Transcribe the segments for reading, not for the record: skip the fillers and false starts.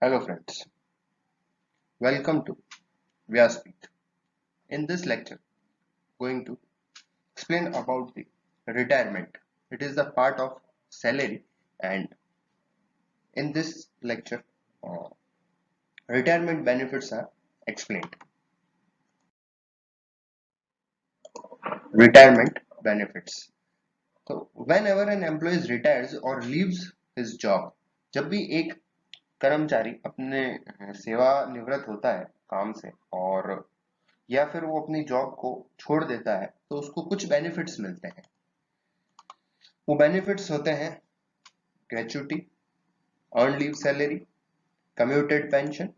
Hello friends, welcome to Vyaspeak. In this lecture, going to explain about the retirement. It is the part of salary, and in this lecture, uh, retirement benefits are explained. Retirement benefits. So whenever an employee retires or leaves his job, जब भी एक कर्मचारी अपने सेवा निवृत्त होता है काम से और या फिर वो अपनी जॉब को छोड़ देता है तो उसको कुछ बेनिफिट्स मिलते हैं। वो बेनिफिट्स होते हैं gratuity, earn leave salary, commuted pension,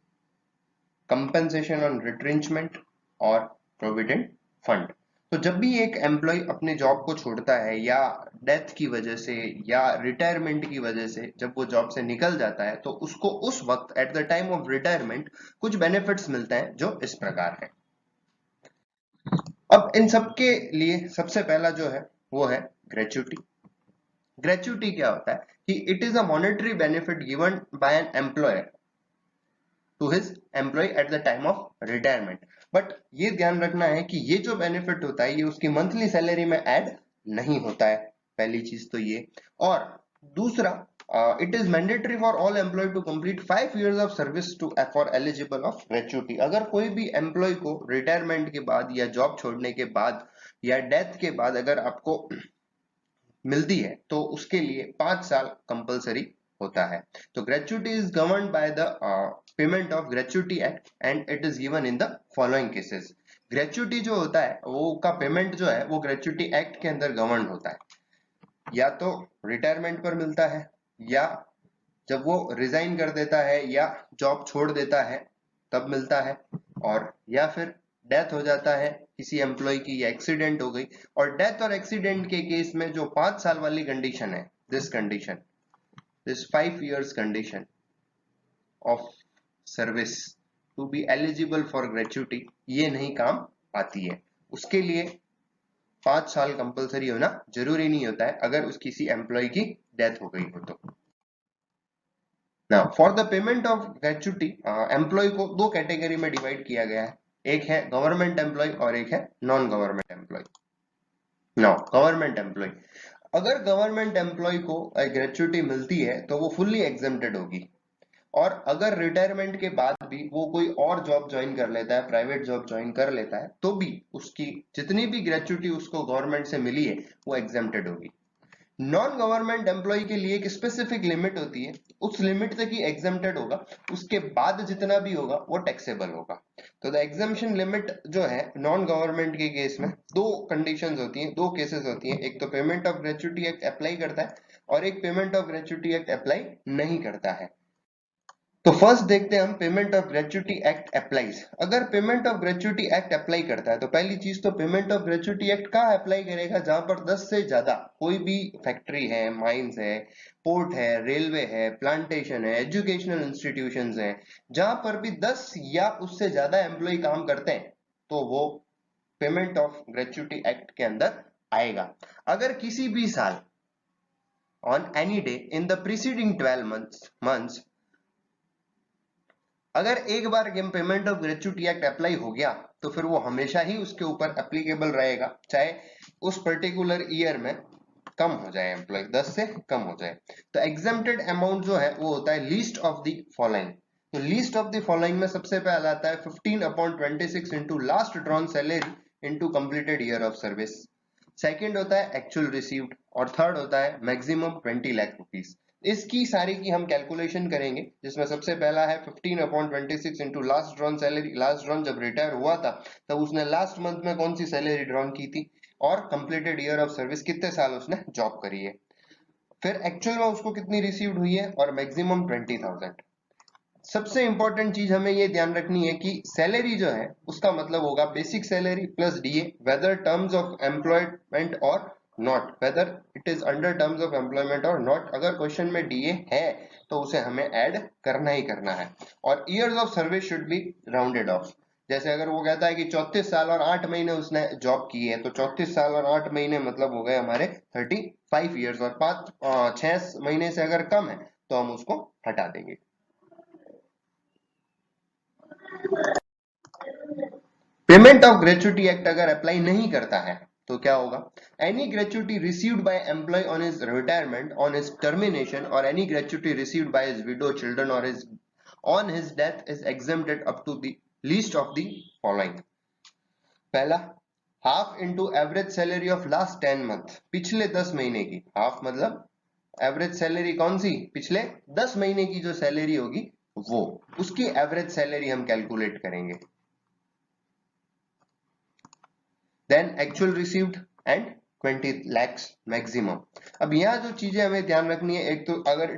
compensation on retrenchment और प्रोविडेंट फंड। तो जब भी एक एम्प्लॉय अपने जॉब को छोड़ता है या डेथ की वजह से या रिटायरमेंट की वजह से जब वो जॉब से निकल जाता है तो उसको उस वक्त eight the time of retirement कुछ बेनिफिट्स मिलते हैं जो इस प्रकार है। अब इन सब के लिए सबसे पहला जो है वो है ग्रेच्युटी। ग्रेच्युटी क्या होता है कि it is a monetary benefit given by an employer to his employee at the time of retirement. But ये ध्यान रखना है कि ये जो बेनिफिट होता है ये उसकी मंथली सैलरी में ऐड नहीं होता है, पहली चीज तो ये। और दूसरा, it is mandatory for all employee to complete 5 years of service to for eligible of gratuity. अगर कोई भी एम्प्लॉय को रिटायरमेंट के बाद या जॉब छोड़ने के बाद या डेथ के बाद अगर आपको मिलती है तो उसके लिए 5 साल कंपलसरी होता है। तो gratuity is govern by the payment of gratuity act and it is given in the following cases. Gratuity जो होता है वो का पेमेंट जो है वो ग्रेच्युटी एक्ट के अंदर गवर्न होता है, या तो रिटायरमेंट पर मिलता है या जब वो रिजाइन कर देता है या जॉब छोड़ देता है तब मिलता है, और या फिर डेथ हो जाता है किसी एम्प्लॉय की या एक्सीडेंट हो गई। और डेथ और एक्सीडेंट के केस में जो 5 साल वाली कंडीशन है, this 5 years condition of service to be eligible for gratuity, ये नहीं काम आती है। उसके लिए 5 साल कंपलसरी होना जरूरी नहीं होता है अगर उस किसी एम्प्लॉय की डेथ हो गई हो तो। Now for the payment of gratuity, employee को दो कैटेगरी में डिवाइड किया गया है, एक है गवर्नमेंट एम्प्लॉय और एक है non government employee. Now government employee, अगर गवर्नमेंट एम्प्लॉय को ग्रेच्युटी मिलती है तो वो फुल्ली एग्जेम्प्टेड होगी। और अगर रिटायरमेंट के बाद भी वो कोई और जॉब ज्वाइन कर लेता है, प्राइवेट जॉब ज्वाइन कर लेता है, तो भी उसकी जितनी भी ग्रेच्युटी उसको गवर्नमेंट से मिली है वो एग्जेम्प्टेड होगी। नॉन गवर्नमेंट एम्प्लॉय के लिए एक स्पेसिफिक लिमिट होती है, उस लिमिट तक ही एग्जेम्प्टेड होगा, उसके बाद जितना भी होगा वो टैक्सेबल होगा। तो द एग्जेम्पशन लिमिट जो है नॉन गवर्नमेंट के केस में दो कंडीशंस होती हैं, दो केसेस होती हैं, एक तो payment of gratuity act apply करता है और एक payment of gratuity act apply नहीं करता है। तो फर्स्ट देखते हैं हम payment of gratuity act applies. अगर payment of gratuity act apply करता है तो पहली चीज तो पेमेंट ऑफ ग्रेच्युटी एक्ट कहाँ अप्लाई करेगा, जहां पर 10 से ज्यादा कोई भी फैक्ट्री है, माइंस है, पोर्ट है, रेलवे है, प्लांटेशन है, एजुकेशनल इंस्टीट्यूशंस हैं, जहां पर भी 10 या उससे ज्यादा एम्प्लॉय काम करते हैं तो वो पेमेंट ऑफ ग्रेच्युटी एक्ट के अंदर आएगा। अगर किसी भी साल on any day in the preceding 12 months अगर एक बार payment of gratuity act apply हो गया तो फिर वो हमेशा ही उसके ऊपर एप्लीकेबल रहेगा, चाहे उस पर्टिकुलर ईयर में कम हो जाए, एम्प्लॉय 10 से कम हो जाए। तो एग्जेम्प्टेड अमाउंट जो है वो होता है लीस्ट ऑफ द फॉलोइंग। तो लीस्ट ऑफ द फॉलोइंग में सबसे पहला आता है 15/26 into last drawn salary into completed year of service. Second होता है एक्चुअल रिसीव्ड और थर्ड होता है मैक्सिमम 20 लाख रुपीज। इसकी सारी की हम कैलकुलेशन करेंगे, जिसमें सबसे पहला है 15/26 into last drawn salary. Last drawn जब रिटायर हुआ था तब उसने लास्ट मंथ में कौन सी सैलरी ड्रॉन की थी, और कंप्लीटेड ईयर ऑफ सर्विस कितने साल उसने जॉब करी है, फिर एक्चुअल में उसको कितनी रिसीव्ड हुई है और मैक्सिमम 20,000। सबसे इंपॉर्टेंट चीज हमें ये ध्यान रखनी है कि सैलरी जो है उसका मतलब होगा basic salary plus DA, whether terms of employment or not, whether it is under terms of employment or not. अगर क्वेश्चन में डीए है तो उसे हमें ऐड करना ही करना है। और years of service should be rounded off. जैसे अगर वो कहता है कि 34 साल और 8 महीने उसने जॉब की है तो 34 साल और 8 महीने मतलब हो गए हमारे 35 ईयर्स, और 6 महीने से अगर कम है तो हम उसको हटा देंगे। पेमेंट ऑफ ग्रेच्युटी एक्ट अगर अप्लाई नहीं करता है तो क्या होगा? Any gratuity received by employee on his retirement, on his termination, और any gratuity received by his widow, children और his on his death is exempted up to the least of the following. पहला, half into average salary of last 10 month, पिछले 10 महीने की। Half मतलब average salary कौन सी? पिछले 10 महीने की जो सैलरी होगी वो, उसकी एवरेज सैलरी हम कैलकुलेट करेंगे। then actual received and 20 lakhs maximum. अब यहाँ जो चीजें हमें ध्यान रखनी है, एक तो अगर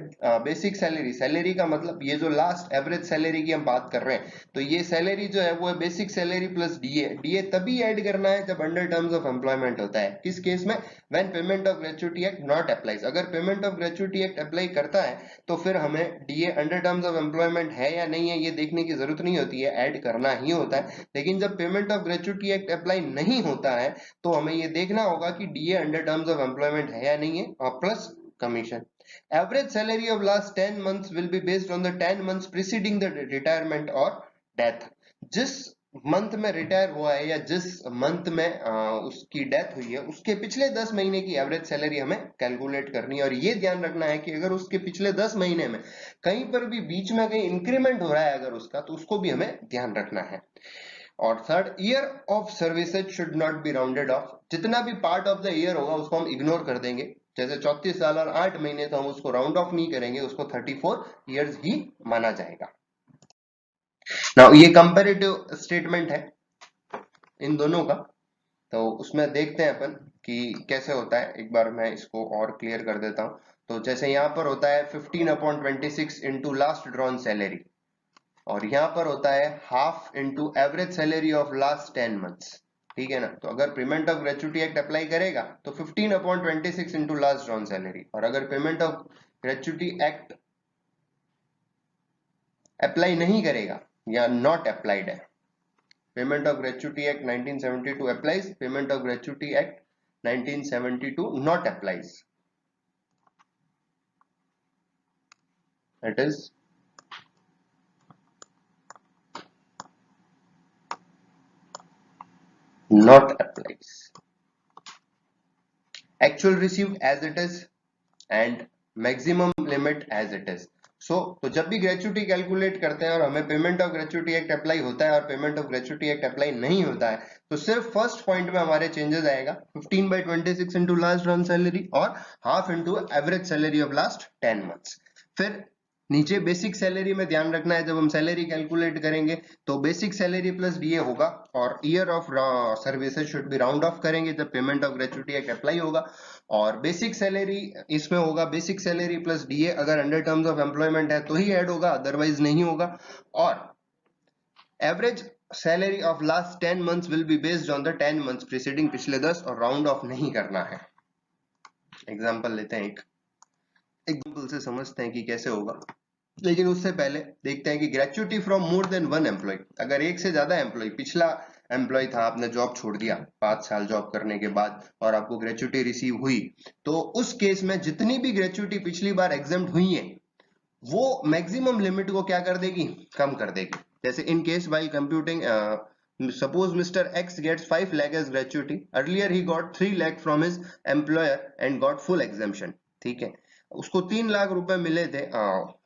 बेसिक सैलरी, सैलरी का मतलब ये जो लास्ट एवरेज सैलरी की हम बात कर रहे हैं, तो ये सैलरी जो है वो है basic salary plus DA. DA तभी ऐड करना है जब अंडर टर्म्स ऑफ एम्प्लॉयमेंट होता है। किस केस में? When payment of gratuity act not applies. अगर payment of gratuity act apply करता है तो फिर हमें DA under terms of employment है या नहीं है ये देखने की जरूरत नहीं होती है, ऐड करना ही होता है। लेकिन जब payment of gratuity act apply नहीं होता है तो हमें ये देखना होगा कि DA under terms of employment है या नहीं है, और plus commission. Average salary of last 10 months will be based on the 10 months preceding the retirement और डेथ। जिस मंथ में रिटायर हुआ है या जिस मंथ में उसकी डेथ हुई है उसके पिछले 10 महीने की एवरेज सैलरी हमें कैलकुलेट करनी है। और ये ध्यान रखना है कि अगर उसके पिछले 10 महीने में कहीं पर भी बीच में कहीं इंक्रीमेंट हो रहा है अगर उसका, तो उसको भी हमें ध्यान रखना है। और third, year of services should not be rounded off. जितना भी पार्ट ऑफ द ईयर होगा उसको हम इग्नोर कर देंगे। जैसे 34 साल और 8 महीने, तो हम उसको राउंड ऑफ नहीं करेंगे, उसको 34 ईयर्स ही माना जाएगा। नाउ ये कंपैरेटिव स्टेटमेंट है इन दोनों का, तो उसमें देखते हैं अपन कि कैसे होता है। एक बार मैं इसको और क्लियर कर देता हूं। तो जैसे यहां पर होता है 15/26 इंटू लास्ट ड्रॉन सैलरी, और यहां पर होता है half into average salary of last 10 months. ठीक है ना? तो अगर payment of gratuity act apply करेगा तो 15/26 इंटू लास्ट ड्रॉन सैलरी, और अगर payment of gratuity act apply नहीं करेगा या नॉट अप्लाइड है, payment of gratuity act 1972 applies, payment of gratuity act 1972 not applies, it is not applies. Actual received as it is and maximum limit as it is. तो जब भी gratuity calculate करते हैं और हमें payment of gratuity act apply होता है और payment of gratuity act apply नहीं होता है, तो सिर्फ फर्स्ट पॉइंट में हमारे चेंजेस आएगा 15/26 इंटू लास्ट रन सैलरी और half into average salary of last 10 months. फिर नीचे बेसिक सैलरी में ध्यान रखना है, जब हम सैलरी कैलकुलेट करेंगे तो बेसिक सैलरी प्लस डीए होगा, और year of services should be round of करेंगे जब payment of gratuity act apply होगा। और बेसिक सैलरी इसमें होगा बेसिक सैलरी प्लस डीए, अगर अंडर टर्म्स ऑफ एम्प्लॉयमेंट है तो ही ऐड होगा, अदरवाइज नहीं होगा। और average salary of last 10 months will be based on the 10 months preceding, पिछले 10, और राउंड ऑफ नहीं करना है। एग्जाम्पल लेते हैं, एक एग्जाम्पल से समझते हैं कि कैसे होगा। लेकिन उससे पहले देखते हैं कि gratuity from more than one employer, अगर एक से ज्यादा एम्प्लॉय, पिछला एम्प्लॉय था, आपने जॉब छोड़ दिया 5 साल जॉब करने के बाद और आपको ग्रेच्युटी रिसीव हुई, तो उस केस में जितनी भी ग्रेच्युटी पिछली बार एग्जेम्प्ट हुई है वो मैक्सिमम लिमिट को क्या कर देगी? कम कर देगी। जैसे in case while computing, suppose Mr. X gets 5 lakh as gratuity, earlier he got 3 lakh from his employer and got full exemption। ठीक है, उसको 3 लाख रुपए मिले थे,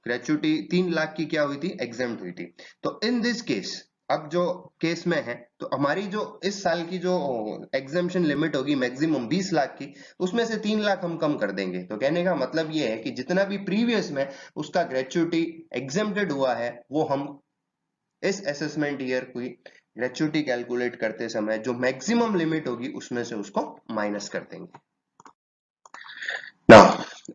ग्रेच्युटी 3 लाख की क्या हुई थी? एग्जेम्प्ट हुई थी। तो इन दिस केस, अब जो केस में है, तो हमारी जो इस साल की जो एग्जेम्पशन लिमिट होगी मैक्सिमम 20 लाख की, उसमें से 3 लाख हम कम कर देंगे। तो कहने का मतलब ये है कि जितना भी प्रीवियस में उसका ग्रेच्युटी एग्जेम्प्टेड हुआ है वो हम इस असेसमेंट ईयर की ग्रेच्युटी कैलकुलेट करते समय जो मैक्सिमम लिमिट होगी उसमें से उसको माइनस कर देंगे। Now,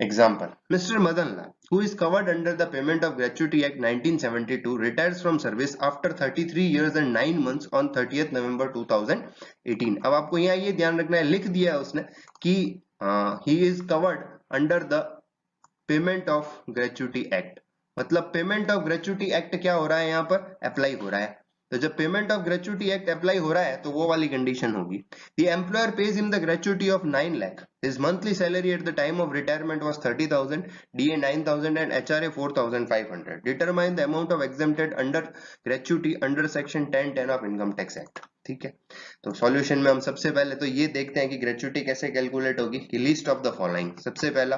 example, Mr. Madan Lal, who is covered under the Payment of Gratuity Act 1972, retires from service after 33 years and 9 months on 30th November 2018। अब आपको यहाँ ये ध्यान रखना है, लिख दिया है उसने कि he is covered under the Payment of Gratuity Act, मतलब पेमेंट ऑफ ग्रेच्युटी एक्ट क्या हो रहा है? यहाँ पर अप्लाई हो रहा है। तो जब payment of gratuity act apply हो रहा है तो वो वाली कंडीशन होगी, the employer page him the gratuity of 9 lakh, His monthly salary at the time of retirement was 30,000, DA 9,000 and HRA 4,500. Determine the amount of exempted under gratuity under section 1010 of Income Tax Act. ठीक है, तो solution में हम सबसे पहले तो ये देखते हैं कि ग्रेच्युटी कैसे कैलकुलेट होगी कि लिस्ट ऑफ द फॉलोइंग। सबसे पहला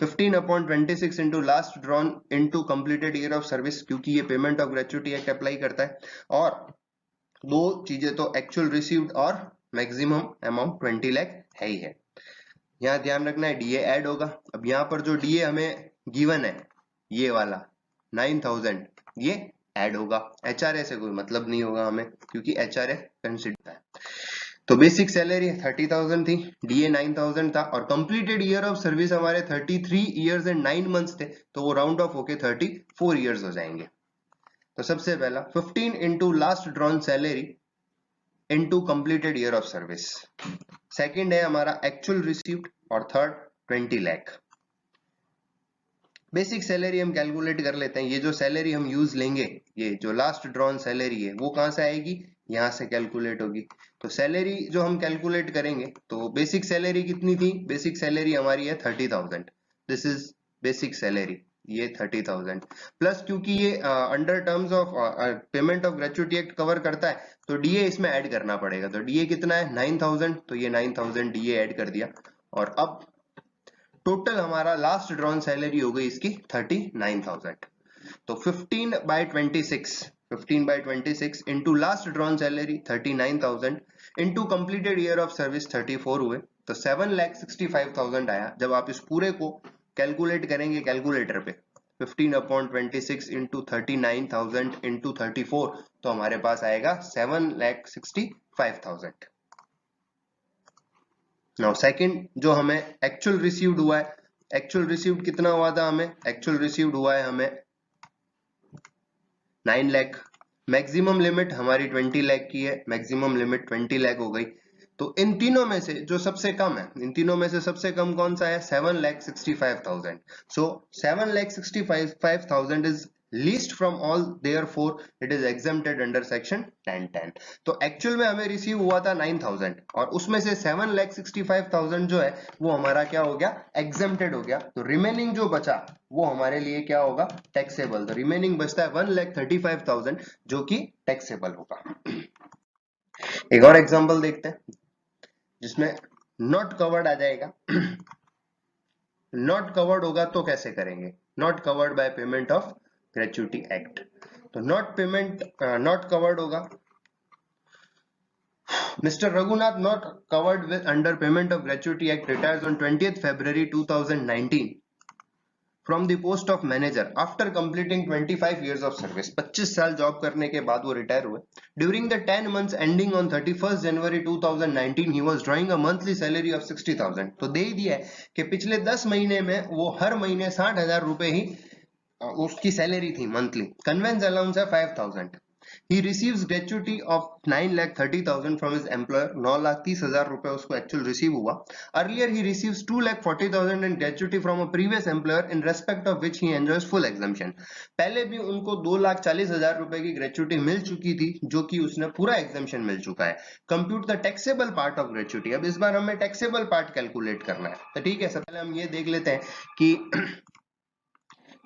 15/26 into last drawn into completed year of service, क्योंकि ये payment of gratuity act apply करता है, और दो चीजें तो एक्चुअल रिसीव्ड और मैक्सिमम अमाउंट 20 लाख है ही है। यहाँ ध्यान रखना है डीए ऐड होगा। अब यहाँ पर जो डीए हमें गिवन है ये वाला 9,000 ये ऐड होगा, एचआरए से कोई मतलब नहीं होगा हमें क्योंकि एचआरए कंसिडर है। तो बेसिक सैलरी 30,000 थी, डीए 9,000 था और कंप्लीटेड ईयर ऑफ सर्विस हमारे 33 इयर्स एंड 9 मंथ्स थे, तो वो राउंड ऑफ होके 34 इयर्स हो जाएंगे। तो सबसे पहला 15 into last drawn salary into completed year of service. Second है हमारा एक्चुअल रिसीव्ड और थर्ड 20 लाख। बेसिक सैलरी हम कैलकुलेट कर लेते हैं। ये जो सैलरी हम यूज लेंगे, ये जो लास्ट ड्रॉन सैलरी है वो कहां से आएगी, यहां से कैलकुलेट होगी। तो सैलरी जो हम कैलकुलेट करेंगे तो बेसिक सैलरी कितनी थी, बेसिक सैलरी हमारी है 30,000। दिस इज बेसिक सैलरी, ये 30,000 प्लस, क्योंकि ये under terms of payment of gratuity act cover करता है तो डीए इसमें ऐड करना पड़ेगा। तो डीए कितना है 9,000, तो ये 9,000 डीए ऐड कर दिया और अब टोटल हमारा लास्ट ड्रॉन सैलरी हो गई इसकी 39,000। तो 15/26 into last drawn salary 39,000 into completed year of service 34 हुए, तो 7,65,000 आया। जब आप इस पूरे को कैलकुलेट करेंगे कैलकुलेटर पे 15/26 इंटू 39,000 इंटू 34, तो हमारे पास आएगा 7,65,000। नाउ सेकंड जो हमें एक्चुअल रिसीव्ड हुआ है, एक्चुअल रिसीव्ड कितना हुआ था हमें, एक्चुअल रिसीव्ड हुआ है हमें 9 लाख। मैक्सिमम लिमिट हमारी 20 लाख की है, मैक्सिमम लिमिट 20 लाख हो गई। तो इन तीनों में से जो सबसे कम है, इन तीनों में से सबसे कम कौन सा है, 7,65,000। सो 7,65,000 is least from all, therefore it is exempted under section 1010। तो एक्चुअल में हमें रिसीव हुआ था 9,000 और उसमें से 7,65,000 जो है वो हमारा क्या हो गया, एग्जेम्प्टेड हो गया। तो रिमेनिंग जो बचा वो हमारे लिए क्या होगा, टैक्सेबल। तो रिमेनिंग बचता है 1,35,000 जो कि टैक्सेबल होगा। एक और एग्जांपल देखते हैं जिसमें नॉट कवर्ड आ जाएगा। नॉट कवर्ड होगा तो कैसे करेंगे, not covered by payment of gratuity act. तो नॉट कवर्ड होगा, Mr. Raghunath not covered with under payment of gratuity act retires on 20th February 2019 from the post of manager after completing 25 years of service। 25 साल job करने के बाद वो retire हुए। During the 10 months ending on 31st January 2019 he was drawing a monthly salary of 60,000। तो दे दिया है कि पिछले 10 महीने में वो हर महीने 60,000 रुपए ही उसकी सैलरी थी मंथली। कन्वेंस अलाउंस है 5,000। He receives gratuity of 9,30,000 from his employer। 9,30,000 रुपए उसको एक्चुअल रिसीव हुआ। Earlier he receives 2,40,000 in gratuity from a previous employer in respect of which he enjoys full exemption। पहले भी उनको 2,40,000 रुपए की ग्रेच्युटी मिल चुकी थी जो कि उसने पूरा एग्जेम्पशन मिल चुका है। Compute the taxable part of gratuity. अब इस बार हमें टैक्सेबल पार्ट कैलकुलेट करना है। तो ठीक है, सबसे पहले हम ये देख लेते हैं कि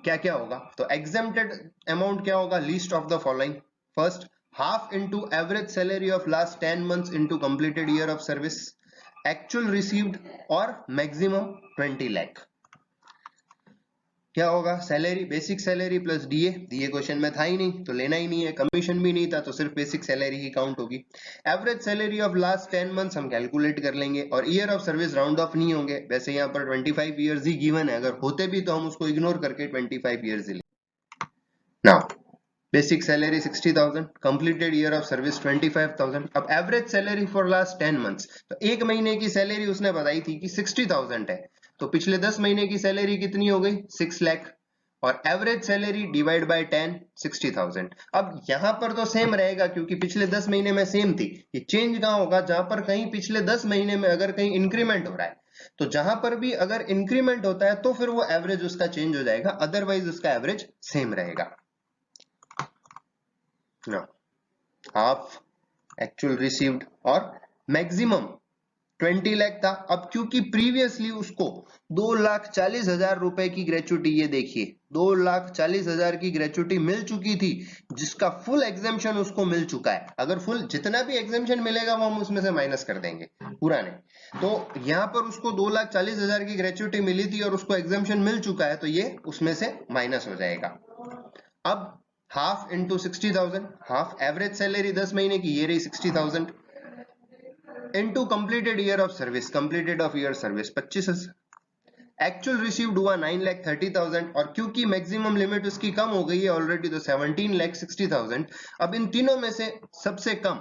क्या क्या होगा। तो एग्जेम्प्टेड अमाउंट क्या होगा, least of the following. First, half into average salary of last 10 months into completed year of service, actual received और maximum 20 lakh। क्या होगा, salary basic salary plus DA. DA question में था ही नहीं तो लेना ही नहीं है, कमीशन भी नहीं था तो सिर्फ बेसिक सैलरी ही काउंट होगी। Average salary of last 10 months हम कैलकुलेट कर लेंगे और year of service round of नहीं होंगे, वैसे यहाँ पर 25 ईयर्स ही गिवन है, अगर होते भी तो हम उसको इग्नोर करके 25 ईयर्स ही लेंगे। Now basic salary 60,000, completed year of service 25,000। अब average salary for last 10 months, तो एक महीने की सैलरी उसने बताई थी कि 60,000 है, तो पिछले 10 महीने की सैलरी कितनी हो गई, 6 लाख, और एवरेज सैलरी डिवाइड बाय 10 60,000। अब यहां पर तो सेम रहेगा क्योंकि पिछले 10 महीने में सेम थी। ये चेंज कहां होगा, जहां पर कहीं पिछले 10 महीने में अगर कहीं इंक्रीमेंट हो रहा है, तो जहां पर भी अगर इंक्रीमेंट होता है तो फिर वो एवरेज उसका चेंज हो जाएगा, अदरवाइज उसका एवरेज सेम रहेगा। Now, half actual received और maximum 20 लाख था। अब क्योंकि प्रीवियसली उसको 2,40,000 रुपए की ग्रेचुटी, ये देखिए 2,40,000 की ग्रेचुटी मिल चुकी थी, जिसका फुल एग्जेम्पशन उसको मिल चुका है। अगर फुल जितना भी एग्जेम्पशन मिलेगा वो हम उसमें से माइनस कर देंगे, पूरा नहीं। तो यहाँ पर उसको 2,40,000 की ग्रेचुटी मिली थी और उसको एग्जेम्पशन मिल चुका है, तो ये उसमें से माइनस हो जाएगा। अब half into 60,000, half average salary 10 महीने की, ये रही 60,000, into completed year of service, completed of year service 25,000, actual received हुआ 9,30,000, और क्योंकि मैक्सिमम लिमिट उसकी कम हो गई है ऑलरेडी, तो 17,60,000। अब इन तीनों में से सबसे कम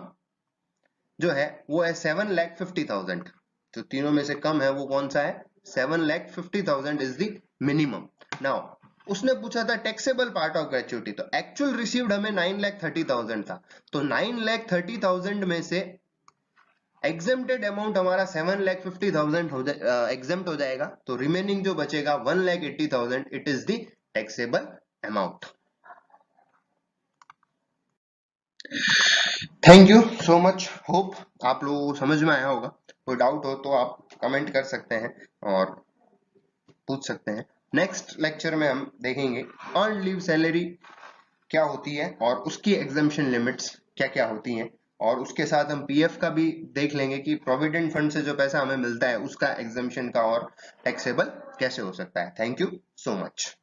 जो है वो है 7,50,000, जो तीनों में से कम है वो कौन सा है, 7,50,000 इज द मिनिमम। नाउ उसने पूछा था टैक्सेबल पार्ट ऑफ ग्रेचुटी, तो एक्चुअल रिसीव्ड हमें 9,30,000 था, तो 9,30,000 में से एग्जेम्प्टेड अमाउंट हमारा 7,50,000 एग्जेम्प्ट हो जाएगा, तो रिमेनिंग जो बचेगा 1,80,000, it is the taxable amount. Thank you so much, hope आप लोगों को समझ में आया होगा। कोई डाउट हो तो आप कमेंट कर सकते हैं और पूछ सकते हैं। नेक्स्ट लेक्चर में हम देखेंगे अर्न लीव सैलरी क्या होती है और उसकी एग्जेम्पशन लिमिट्स क्या क्या होती हैं, और उसके साथ हम पीएफ का भी देख लेंगे कि प्रोविडेंट फंड से जो पैसा हमें मिलता है उसका एग्जेम्पशन का और टैक्सेबल कैसे हो सकता है। Thank you so much.